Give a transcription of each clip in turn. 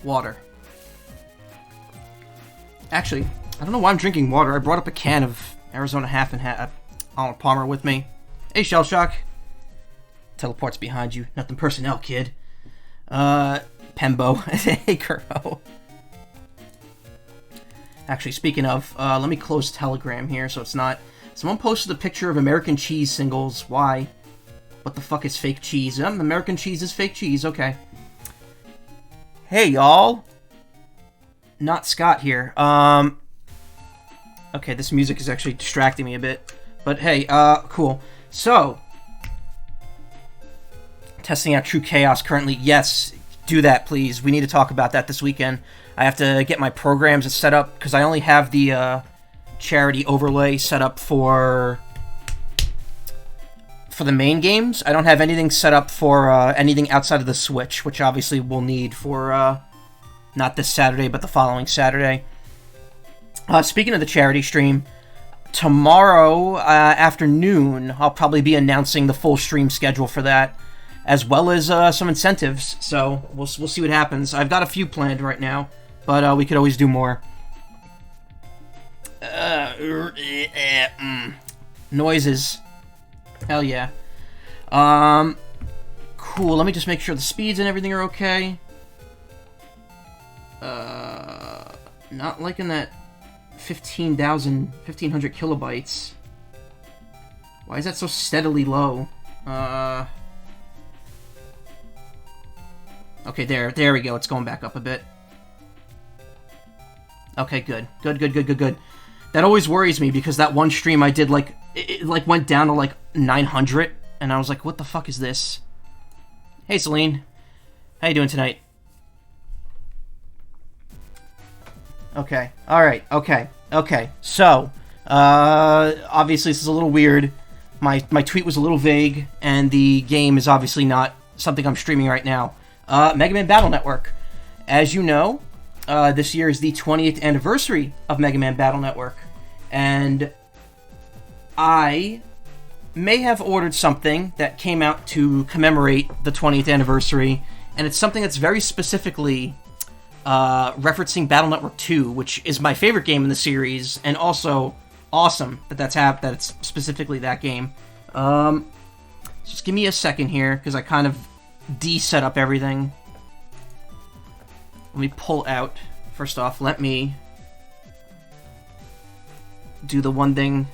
Water. Actually, I don't know why I'm drinking water. I brought up a can of Arizona Half and Half Arnold Palmer with me. Hey, Shell Shock. Teleports behind you. Nothing personnel, kid. Pembo. Hey, Kuro. Actually, speaking of, let me close Telegram here so it's not... Someone posted a picture of American cheese singles. Why? What the fuck is fake cheese? American cheese is fake cheese. Okay. Hey, y'all. Not Scott here. Okay, this music is actually distracting me a bit. But hey, cool. So, testing out True Chaos currently. Yes, do that, please. We need to talk about that this weekend. I have to get my programs set up, because I only have the charity overlay set up for the main games. I don't have anything set up for anything outside of the Switch, which obviously we'll need for not this Saturday, but the following Saturday. Speaking of the charity stream, tomorrow afternoon, I'll probably be announcing the full stream schedule for that, as well as some incentives, so we'll see what happens. I've got a few planned right now, but we could always do more. Noises. Hell yeah. Cool, let me just make sure the speeds and everything are okay. Not liking that 1500 kilobytes. Why is that so steadily low? Okay, there we go. It's going back up a bit. Okay, good. Good. That always worries me, because that one stream I did, like, it went down to, like, 900, and I was like, what the fuck is this? Hey, Celine. How you doing tonight? Okay. Alright, okay. So, obviously this is a little weird. My tweet was a little vague, and the game is obviously not something I'm streaming right now. Mega Man Battle Network. As you know, this year is the 20th anniversary of Mega Man Battle Network, and I may have ordered something that came out to commemorate the 20th anniversary, and it's something that's very specifically referencing Battle Network 2, which is my favorite game in the series, and also awesome that it's specifically that game. Just give me a second here, because I kind of de-set up everything. Let me pull out. First off, let me do the one thing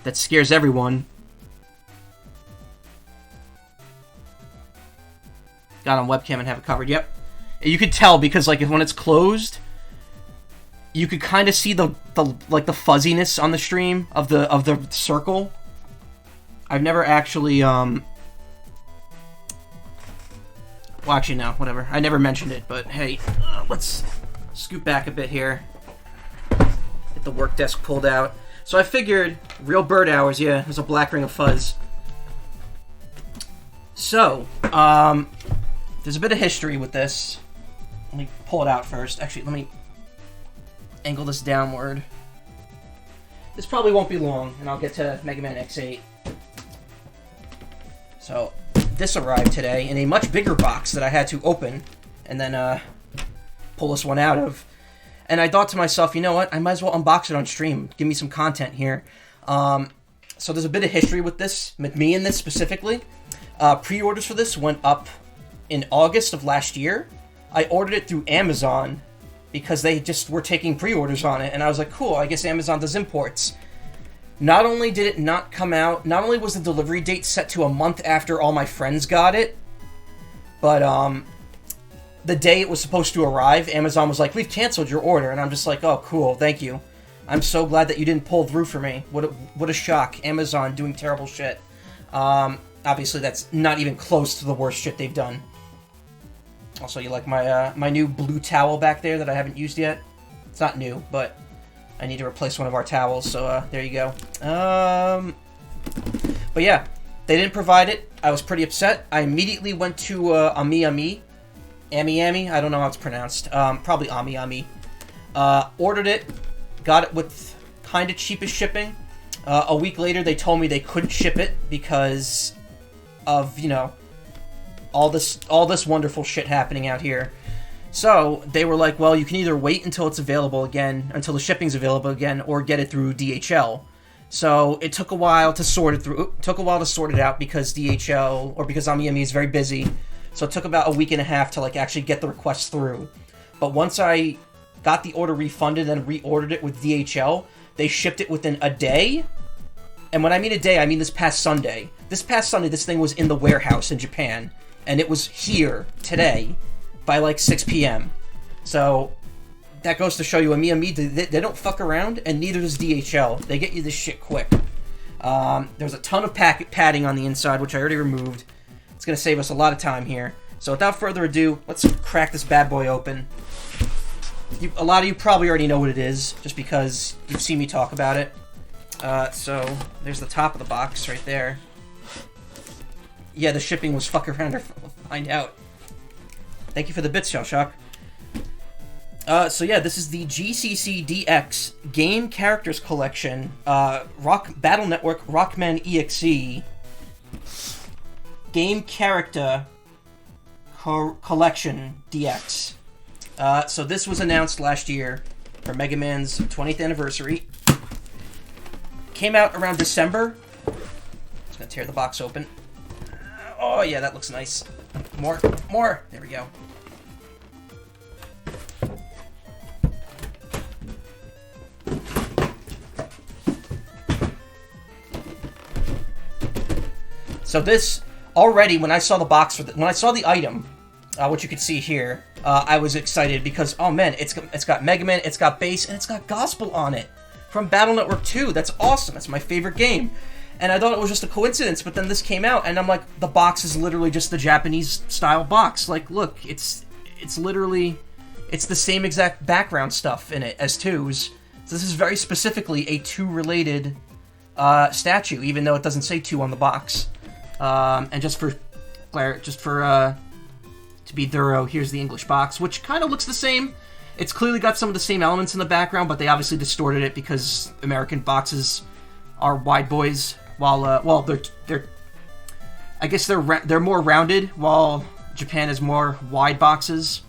that scares everyone. Got on webcam and have it covered. Yep. You could tell, because like when it's closed, you could kind of see the fuzziness on the stream of the circle. I've never actually well, actually no, whatever. I never mentioned it, but hey, let's scoot back a bit here. Get the work desk pulled out. So I figured, real bird hours, yeah, there's a black ring of fuzz. So, there's a bit of history with this. Let me pull it out first. Actually, let me angle this downward. This probably won't be long, and I'll get to Mega Man X8. So, this arrived today in a much bigger box that I had to open and then pull this one out of. And I thought to myself, you know what? I might as well unbox it on stream. Give me some content here. So there's a bit of history with this, with me in this specifically. Pre-orders for this went up in August of last year. I ordered it through Amazon because they just were taking pre-orders on it. And I was like, cool, I guess Amazon does imports. Not only did it not come out, not only was the delivery date set to a month after all my friends got it, but the day it was supposed to arrive, Amazon was like, we've canceled your order. And I'm just like, oh, cool, thank you. I'm so glad that you didn't pull through for me. What a shock. Amazon doing terrible shit. Obviously, that's not even close to the worst shit they've done. Also, you like my new blue towel back there that I haven't used yet? It's not new, but I need to replace one of our towels, so there you go. But yeah, they didn't provide it. I was pretty upset. I immediately went to Ami, I don't know how it's pronounced. Probably Ami. Ordered it, got it with kind of cheapest shipping. A week later, they told me they couldn't ship it because of, you know, all this wonderful shit happening out here. So they were like, well, you can either wait until it's available again, until the shipping's available again, or get it through DHL. So it took a while to sort it through. Took a while to sort it out because DHL or because AmiYumi is very busy. So it took about a week and a half to like actually get the request through. But once I got the order refunded and reordered it with DHL, they shipped it within a day. And when I mean a day, I mean this past Sunday. This past Sunday, this thing was in the warehouse in Japan, and it was here today by like 6 p.m. So that goes to show you, AmiYumi, they don't fuck around, and neither does DHL. They get you this shit quick. There's a ton of padding on the inside, which I already removed. It's going to save us a lot of time here. So without further ado, let's crack this bad boy open. A lot of you probably already know what it is, just because you've seen me talk about it. So there's the top of the box right there. Yeah, the shipping was fuck around or find out. Thank you for the bits, Shellshock. So yeah, this is the GCCDX Game Characters Collection, Battle Network Rockman.EXE Game Character Collection DX. So this was announced last year for Mega Man's 20th anniversary. Came out around December. Just gonna tear the box open. Oh yeah, that looks nice. More. There we go. So this, already, when I saw the box, when I saw the item, which you can see here, I was excited because, oh man, it's got Mega Man, it's got bass, and it's got gospel on it from Battle Network 2. That's awesome. That's my favorite game. And I thought it was just a coincidence, but then this came out, and I'm like, the box is literally just the Japanese-style box. Like, look, it's literally, it's the same exact background stuff in it as 2's. So this is very specifically a 2-related statue, even though it doesn't say 2 on the box. And to be thorough, here's the English box, which kind of looks the same. It's clearly got some of the same elements in the background, but they obviously distorted it because American boxes are wide boys, while they're I guess they're more rounded, while Japan is more wide boxes.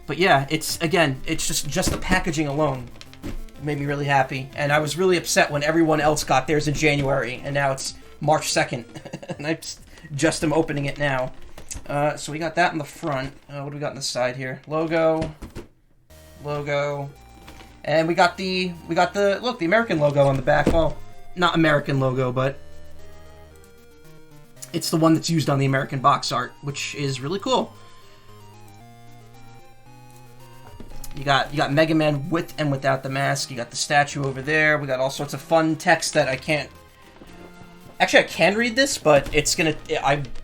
But yeah, it's just the packaging alone made me really happy, and I was really upset when everyone else got theirs in January, and now it's March 2nd, and I just am opening it now. So we got that in the front. What do we got on the side here? Logo, and we got the American logo on the back. Well, not American logo, but it's the one that's used on the American box art, which is really cool. You got Mega Man with and without the mask. You got the statue over there. We got all sorts of fun text that I can't. Actually, I can read this, but it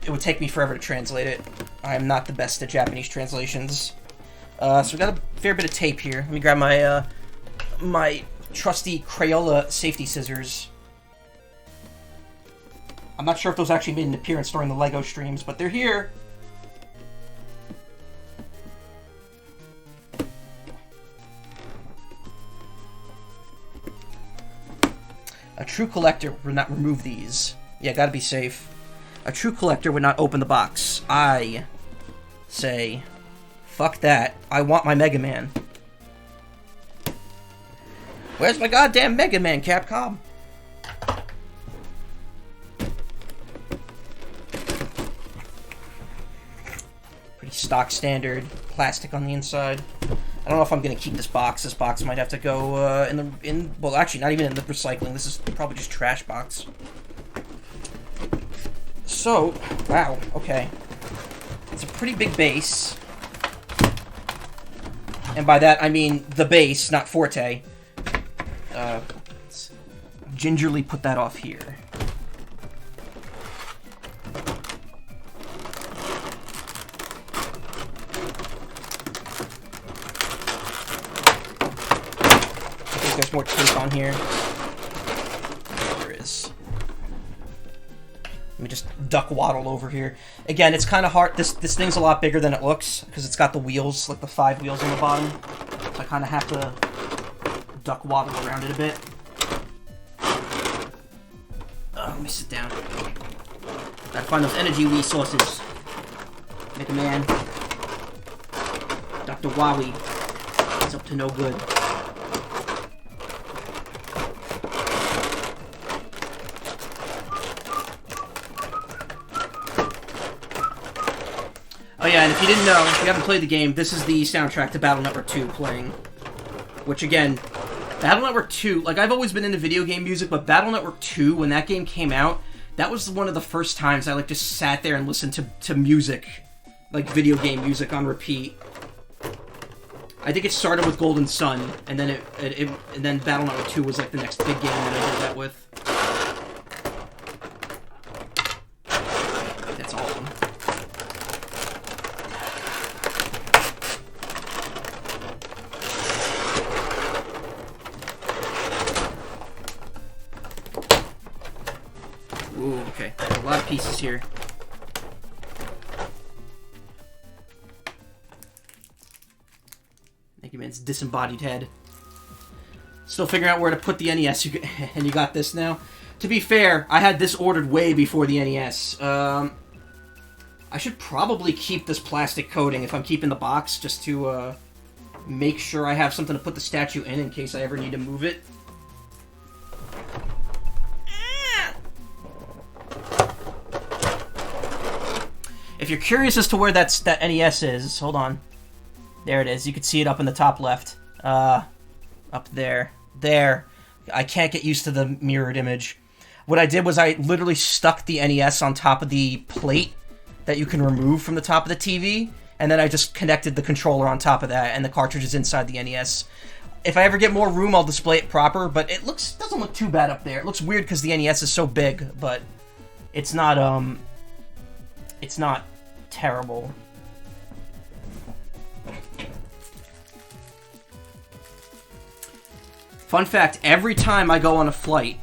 would take me forever to translate it. I'm not the best at Japanese translations. So we got a fair bit of tape here. Let me grab my my trusty Crayola safety scissors. I'm not sure if those actually made an appearance during the LEGO streams, but they're here. A true collector would not remove these. Yeah, gotta be safe. A true collector would not open the box. I say, fuck that. I want my Mega Man. Where's my goddamn Mega Man, Capcom? Pretty stock standard plastic on the inside. I don't know if I'm gonna keep this box. This box might have to go well, actually, not even in the recycling. This is probably just trash box. So, wow, okay. It's a pretty big base. And by that, I mean the base, not Forte. Let's gingerly put that off here. There's more tape on here. There is. Let me just duck waddle over here. Again, it's kind of hard. This thing's a lot bigger than it looks because it's got the wheels, like the 5 wheels on the bottom. So I kind of have to duck waddle around it a bit. Let me sit down. Gotta find those energy resources. Mega Man. Dr. Wally is up to no good. Oh yeah, and if you didn't know, if you haven't played the game, this is the soundtrack to Battle Network 2 playing. Which again, Battle Network 2, like I've always been into video game music, but Battle Network 2, when that game came out, that was one of the first times I like just sat there and listened to music, like video game music on repeat. I think it started with Golden Sun, and then and then Battle Network 2 was like the next big game that I did that with. That's all of them. Ooh, okay. A lot of pieces here. Mega Man's disembodied head. Still figuring out where to put the NES, and you got this now. To be fair, I had this ordered way before the NES. I should probably keep this plastic coating if I'm keeping the box, just to make sure I have something to put the statue in case I ever need to move it. If you're curious as to where that NES is, hold on. There it is. You can see it up in the top left. Up there. There. I can't get used to the mirrored image. What I did was I literally stuck the NES on top of the plate that you can remove from the top of the TV, and then I just connected the controller on top of that, and the cartridge is inside the NES. If I ever get more room, I'll display it proper, but it doesn't look too bad up there. It looks weird because the NES is so big, but it's not terrible. Fun fact, every time I go on a flight,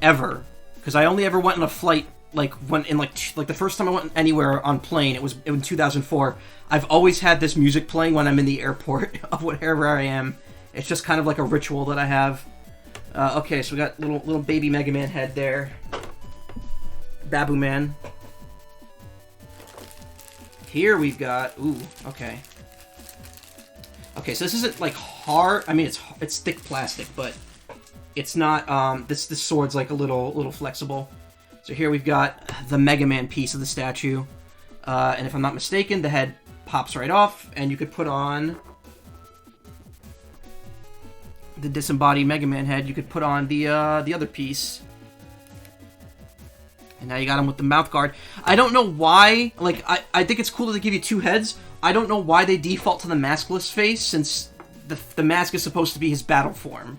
ever, because I only ever went on a flight, like, when in, like the first time I went anywhere on plane, it was in 2004, I've always had this music playing when I'm in the airport, of wherever I am. It's just kind of like a ritual that I have. Okay, so we got little baby Mega Man head there. Babu Man. Here we've got... Ooh, okay. Okay, so this isn't, like, hard... I mean, it's thick plastic, but it's not... This sword's, like, a little flexible. So here we've got the Mega Man piece of the statue. And if I'm not mistaken, the head pops right off, and you could put on... the disembodied Mega Man head. You could put on the other piece. And now you got him with the mouth guard. I don't know why, like, I think it's cool that they give you two heads. I don't know why they default to the maskless face, since the mask is supposed to be his battle form.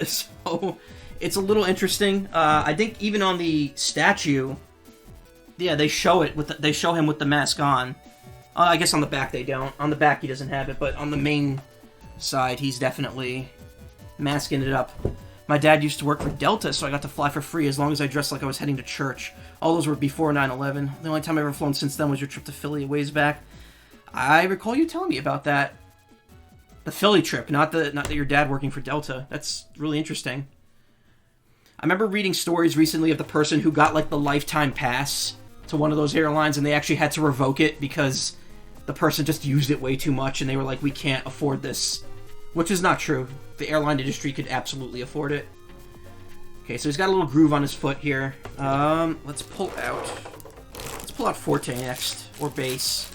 So, it's a little interesting. I think even on the statue, yeah, they show it they show him with the mask on. I guess on the back they don't. On the back he doesn't have it, but on the main side he's definitely masking it up. My dad used to work for Delta, so I got to fly for free as long as I dressed like I was heading to church. All those were before 9/11. The only time I've ever flown since then was your trip to Philly a ways back. I recall you telling me about that. The Philly trip, not that your dad working for Delta. That's really interesting. I remember reading stories recently of the person who got, like, the lifetime pass to one of those airlines, and they actually had to revoke it because the person just used it way too much, and they were like, we can't afford this. Which is not true. The airline industry could absolutely afford it. Okay, so he's got a little groove on his foot here. Let's pull out Forte next, or Bass.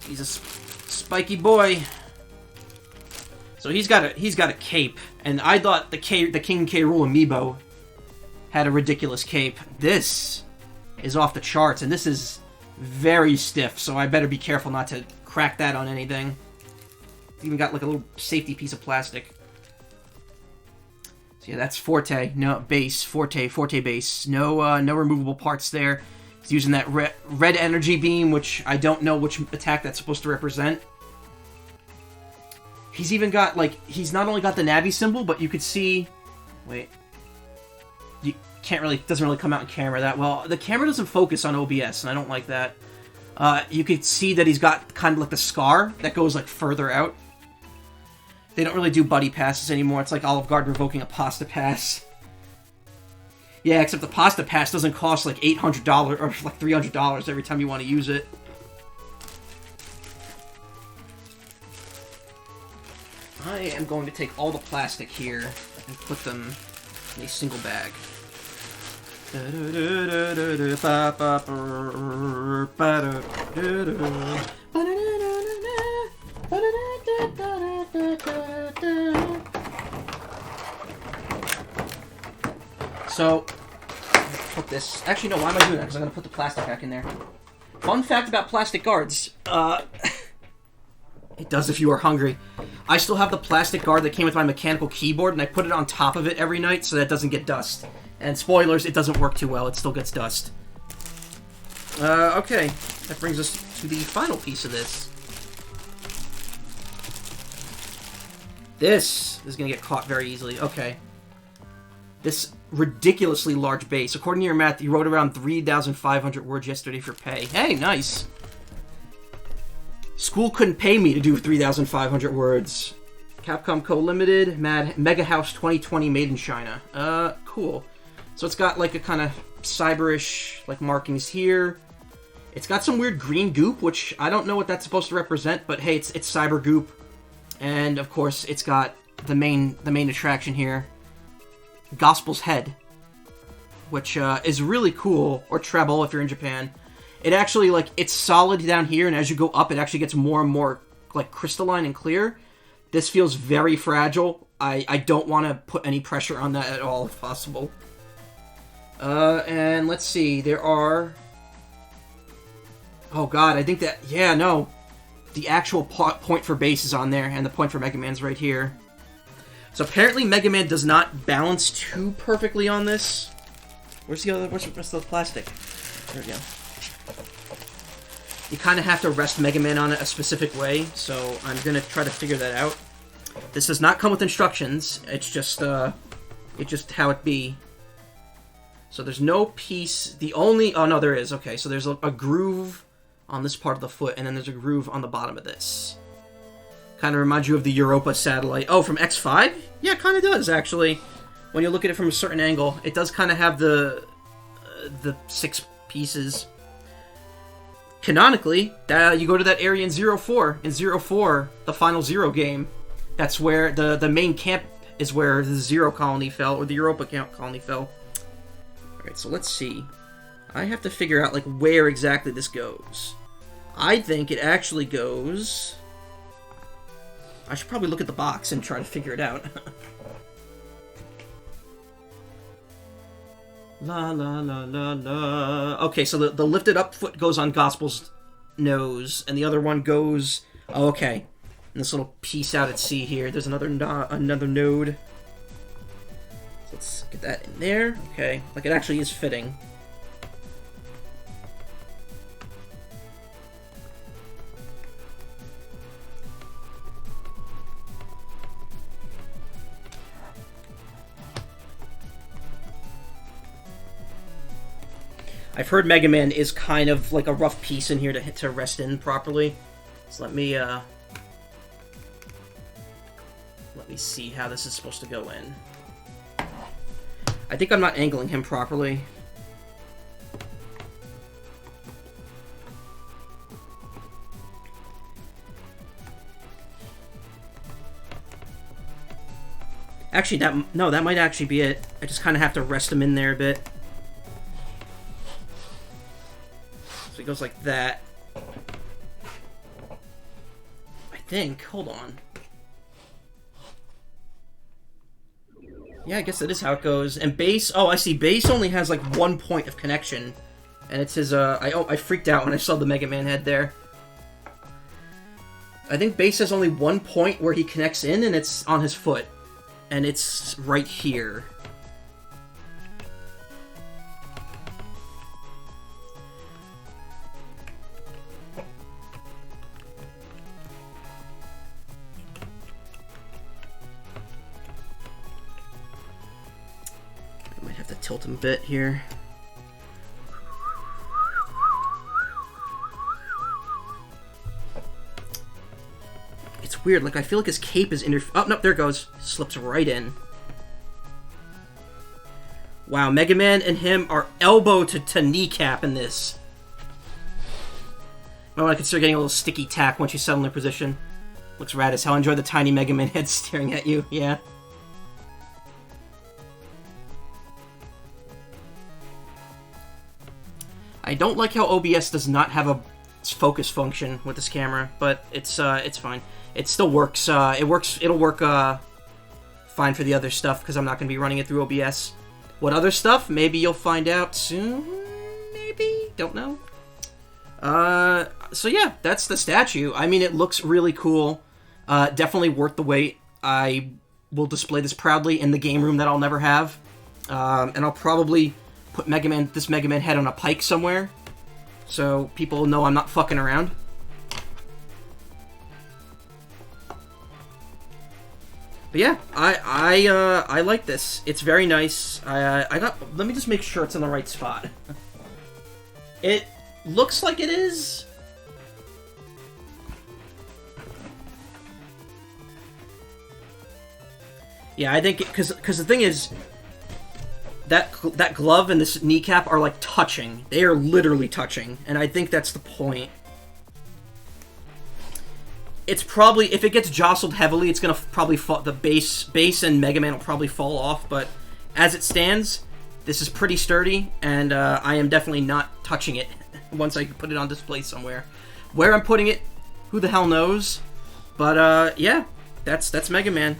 He's a spiky boy. So he's got a cape, and I thought the King K. Rool amiibo had a ridiculous cape. This is off the charts, and this is very stiff, so I better be careful not to crack that on anything. It's even got like a little safety piece of plastic. So yeah, that's Forte. No Bass. Forte Bass. No removable parts there. He's using that red energy beam, which I don't know which attack that's supposed to represent. He's even got, like, he's not only got the Navi symbol, but you could see... Wait. You can't really... Doesn't really come out in camera that well. The camera doesn't focus on OBS, and I don't like that. You could see that he's got kind of like the scar that goes, like, further out. They don't really do buddy passes anymore. It's like Olive Garden revoking a pasta pass. Yeah, except the pasta pass doesn't cost, like, $800 or, like, $300 every time you want to use it. I am going to take all the plastic here and put them in a single bag. So, put this... Actually, no, why am I doing that? Because I'm going to put the plastic back in there. Fun fact about plastic guards. It does if you are hungry. I still have the plastic guard that came with my mechanical keyboard, and I put it on top of it every night so that it doesn't get dust. And spoilers, it doesn't work too well. It still gets dust. Okay. That brings us to the final piece of this. This is going to get caught very easily. Okay. This ridiculously large base. According to your math, you wrote around 3,500 words yesterday for pay. Hey, nice. School couldn't pay me to do 3,500 words. Capcom Co. Limited, Mega House 2020 made in China. Cool. So it's got like a kind of cyberish like markings here. It's got some weird green goop, which I don't know what that's supposed to represent, but hey, it's cyber goop. And of course, it's got the main attraction here, Gospel's Head, which is really cool, or treble if you're in Japan. It actually, like, it's solid down here, and as you go up, it actually gets more and more, like, crystalline and clear. This feels very fragile. I don't want to put any pressure on that at all, if possible. And let's see, there are... Oh god, I think that... Yeah, no. The actual point for base is on there, and the point for Mega Man's right here. So apparently Mega Man does not balance too perfectly on this. Where's the rest of the plastic? There we go. You kind of have to rest Mega Man on it a specific way, so I'm going to try to figure that out. This does not come with instructions, it's just how it be. So there's no piece, the only... Oh no, there is, okay, so there's a groove on this part of the foot, and then there's a groove on the bottom of this. Kind of reminds you of the Europa satellite. Oh, from X5? Yeah, it kind of does, actually. When you look at it from a certain angle, it does kind of have the 6 pieces. Canonically, you go to that area in 04. In 04, the Final Zero game, that's where the main camp is where the Zero colony fell, or the Europa colony fell. Alright, so let's see. I have to figure out, like, where exactly this goes. I think it actually goes... I should probably look at the box and try to figure it out. La la la la la. Okay, so the lifted up foot goes on Gospel's nose, and the other one goes... Oh, okay. And this little piece out at sea here, there's another node. So let's get that in there. Okay, like it actually is fitting. I've heard Mega Man is kind of like a rough piece in here to rest in properly. So let me see how this is supposed to go in. I think I'm not angling him properly. Actually, that might actually be it. I just kind of have to rest him in there a bit. So he goes like that. I think. Hold on. Yeah, I guess that is how it goes. And base... Oh, I see. Base only has, like, 1 point of connection. And it's his, I freaked out when I saw the Mega Man head there. I think base has only 1 point where he connects in, and it's on his foot. And it's right here. Tilt him a bit here. It's weird, like I feel like his cape is oh, no, there it goes. Slips right in. Wow, Mega Man and him are elbow to kneecap in this. I want to consider getting a little sticky tack once you settle in their position. Looks rad as hell. Enjoy the tiny Mega Man head staring at you. Yeah. I don't like how OBS does not have a focus function with this camera, but it's fine. It still works. It'll work fine for the other stuff because I'm not going to be running it through OBS. What other stuff? Maybe you'll find out soon. Maybe, don't know. So yeah, that's the statue. I mean, it looks really cool. Definitely worth the wait. I will display this proudly in the game room that I'll never have, and I'll probably put this Mega Man head on a pike somewhere, so people know I'm not fucking around. But yeah, I like this. It's very nice. Let me just make sure it's in the right spot. It looks like it is. Yeah, I think because the thing is, that glove and this kneecap are like touching. They are literally touching, and I think that's the point. It's probably, if it gets jostled heavily, it's gonna probably fall. The base and Mega Man will probably fall off. But as it stands, this is pretty sturdy, and I am definitely not touching it once I put it on display somewhere. Where I'm putting it, who the hell knows? But yeah, that's Mega Man.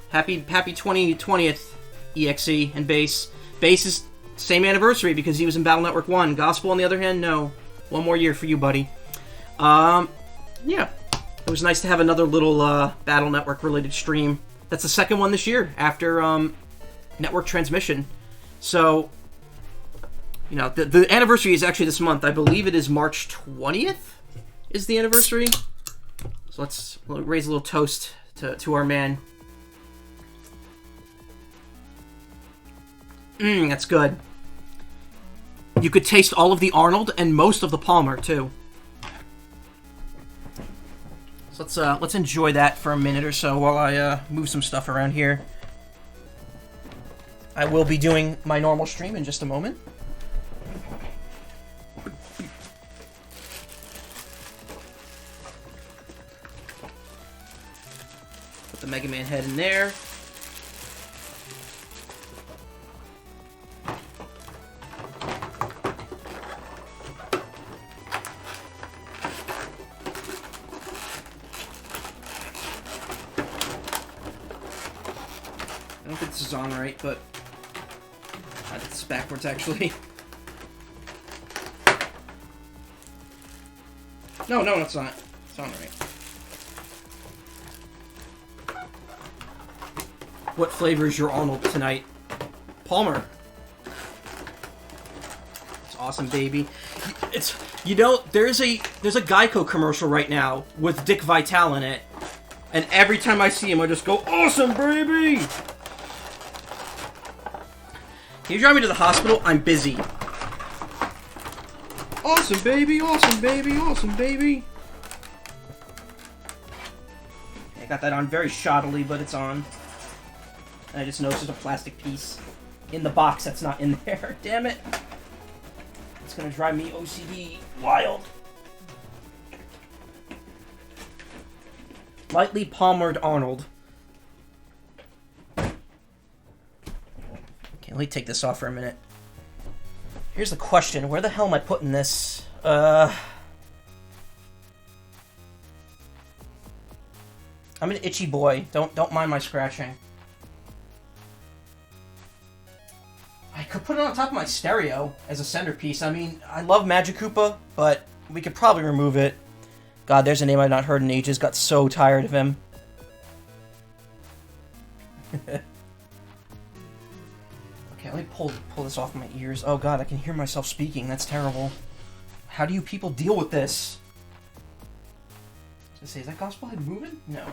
Happy 2020th. EXE and Base. Base is same anniversary because he was in Battle Network 1. Gospel, on the other hand, no. One more year for you, buddy. Yeah. It was nice to have another little Battle Network-related stream. That's the second one this year after Network Transmission. So, you know, the anniversary is actually this month. I believe it is March 20th is the anniversary. So let's raise a little toast to our man. That's good. You could taste all of the Arnold and most of the Palmer, too. So let's enjoy that for a minute or so while I move some stuff around here. I will be doing my normal stream in just a moment. Put the Mega Man head in there. I don't think this is on right, but it's backwards actually. No, it's not. It's on right. What flavor is your Arnold tonight? Palmer. It's awesome, baby. It's, you know, there's a Geico commercial right now with Dick Vitale in it, and every time I see him, I just go, "Awesome, baby!" Can you drive me to the hospital? I'm busy. Awesome, baby! Awesome, baby! Awesome, baby! I got that on very shoddily, but it's on. And I just noticed there's a plastic piece in the box that's not in there. Damn it! It's gonna drive me OCD wild. Lightly palmered Arnold. Let me take this off for a minute. Here's the question. Where the hell am I putting this? I'm an itchy boy. Don't mind my scratching. I could put it on top of my stereo as a centerpiece. I mean, I love Magikoopa, but we could probably remove it. God, there's a name I've not heard in ages. Got so tired of him. Okay, let me pull this off my ears. Oh god, I can hear myself speaking. That's terrible. How do you people deal with this? I was gonna say, is that gospel head moving? No.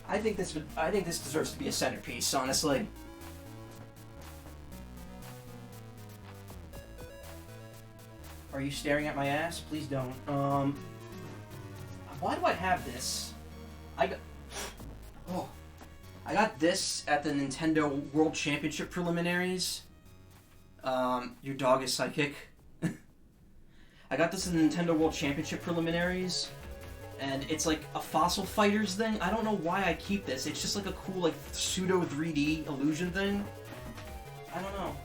I think this deserves to be a centerpiece, honestly. Are you staring at my ass? Please don't. Why do I have this? Oh. I got this at the Nintendo World Championship preliminaries. Your dog is psychic. I got this in the Nintendo World Championship preliminaries, and it's like a Fossil Fighters thing. I don't know why I keep this. It's just like a cool, like, pseudo 3D illusion thing. I don't know.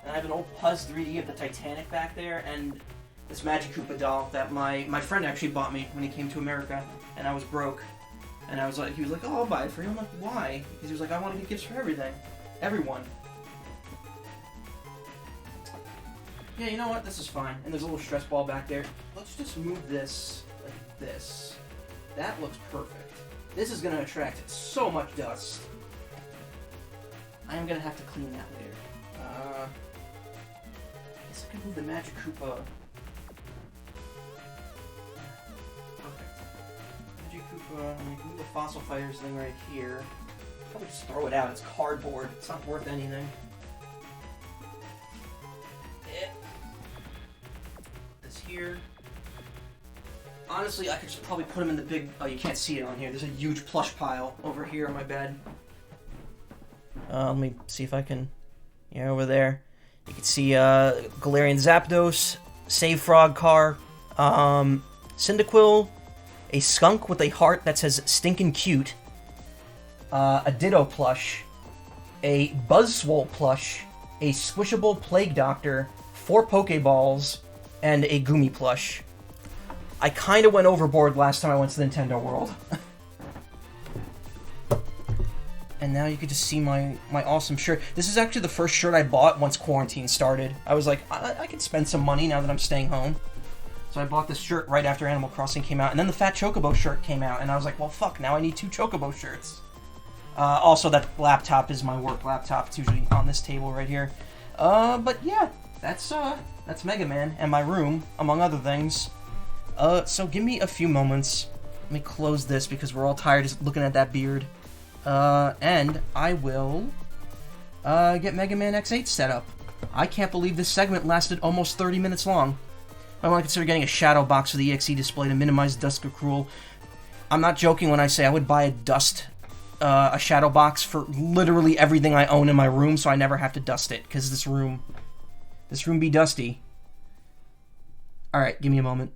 And I have an old Puzz 3D of the Titanic back there, and this Magic Koopa doll that my friend actually bought me when he came to America, and I was broke. And I was like, he was like, oh, I'll buy it for you. I'm like, why? Because he was like, I want to get gifts for everyone. Yeah, you know what? This is fine. And there's a little stress ball back there. Let's just move this like this. That looks perfect. This is going to attract so much dust. I am going to have to clean that later. I guess I can move the Magic Koopa. We can move the Fossil Fighters thing right here. Probably just throw it out. It's cardboard. It's not worth anything. This here. Honestly, I could just probably put them in the big... Oh, you can't see it on here. There's a huge plush pile over here on my bed. Let me see if I can... Yeah, over there. You can see Galarian Zapdos, Save Frog car, Cyndaquil, a skunk with a heart that says stinkin' cute, a Ditto plush, a Buzzswole plush, a squishable Plague Doctor, 4 Pokeballs, and a Gumi plush. I kinda went overboard last time I went to the Nintendo World. And now you can just see my awesome shirt. This is actually the first shirt I bought once quarantine started. I was like, I could spend some money now that I'm staying home. So I bought this shirt right after Animal Crossing came out, and then the Fat Chocobo shirt came out, and I was like, well, fuck, now I need 2 Chocobo shirts. Also, that laptop is my work laptop. It's usually on this table right here. But yeah, that's Mega Man and my room, among other things. So give me a few moments. Let me close this because we're all tired just looking at that beard. And I will get Mega Man.EXE set up. I can't believe this segment lasted almost 30 minutes long. I want to consider getting a shadow box for the EXE display to minimize dust accrual. I'm not joking when I say I would buy a shadow box for literally everything I own in my room, so I never have to dust it, because this room be dusty. Alright, give me a moment.